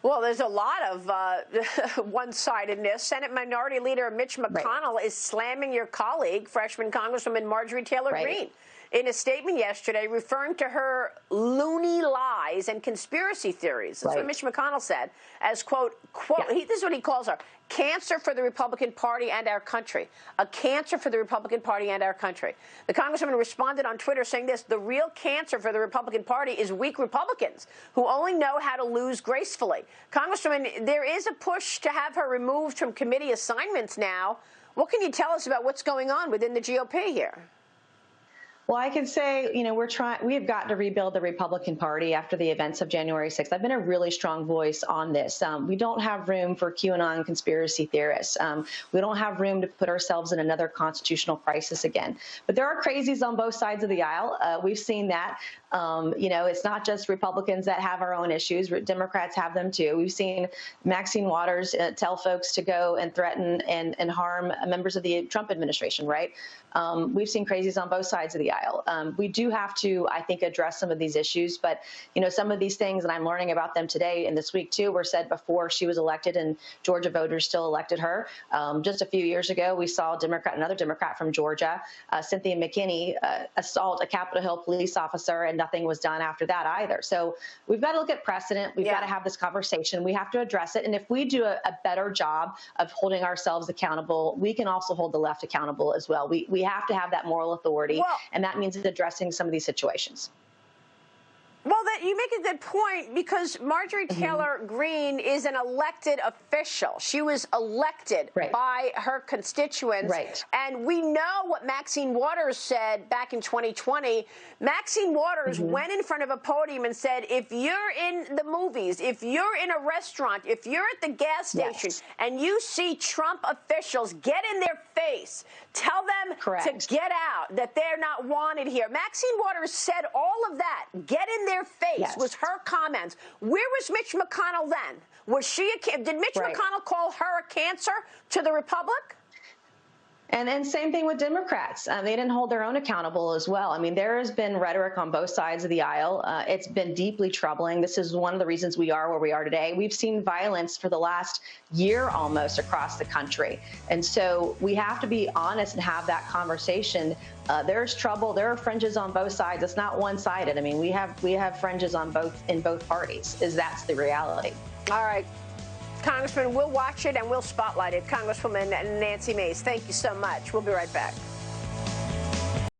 Well, there's a lot of one-sidedness. Senate Minority Leader Mitch McConnell is slamming your colleague, freshman Congresswoman Marjorie Taylor Greene, in a statement yesterday referring to her loony lies and conspiracy theories. That's what Mitch McConnell said as, quote, this is what he calls her, cancer for the Republican Party and our country. A cancer for the Republican Party and our country. The Congresswoman responded on Twitter saying this: the real cancer for the Republican Party is weak Republicans who only know how to lose gracefully. Congresswoman, there is a push to have her removed from committee assignments now. What can you tell us about what's going on within the GOP here? Well, I can say, we've got to rebuild the Republican Party after the events of January 6th. I've been a really strong voice on this. We don't have room for QAnon conspiracy theorists. We don't have room to put ourselves in another constitutional crisis again. But there are crazies on both sides of the aisle. We've seen that. It's not just Republicans that have our own issues. Democrats have them too. We've seen Maxine Waters tell folks to go and threaten and harm members of the Trump administration, right? We've seen crazies on both sides of the aisle. We do have to, I think, address some of these issues. But, some of these things, and I'm learning about them today and this week too, were said before she was elected, and Georgia voters still elected her. Just a few years ago, we saw another Democrat from Georgia, Cynthia McKinney, assault a Capitol Hill police officer, and nothing was done after that either. So we've got to look at precedent. We've got to have this conversation. We have to address it. And if we do a better job of holding ourselves accountable, we can also hold the left accountable as well. We have to have that moral authority, and that means addressing some of these situations. Well, you make a good point, because Marjorie Taylor Greene is an elected official. She was elected by her constituents. And we know what Maxine Waters said back in 2020. Maxine Waters went in front of a podium and said, if you're in the movies, if you're in a restaurant, if you're at the gas station and you see Trump officials, get in their face. Tell them to get out, that they're not wanted here. Maxine Waters said all of that. Get in their face was her comments. Where was Mitch McConnell then? Was she did Mitch McConnell call her a cancer to the Republic? And then same thing with Democrats. They didn't hold their own accountable as well. I mean, there has been rhetoric on both sides of the aisle. It's been deeply troubling. This is one of the reasons we are where we are today. We've seen violence for the last year almost across the country. And so we have to be honest and have that conversation. There's trouble. There are fringes on both sides. It's not one-sided. I mean, we have fringes on in both parties. That's the reality. All right. Congressman, we'll watch it and we'll spotlight it. Congresswoman Nancy Mace, thank you so much. We'll be right back.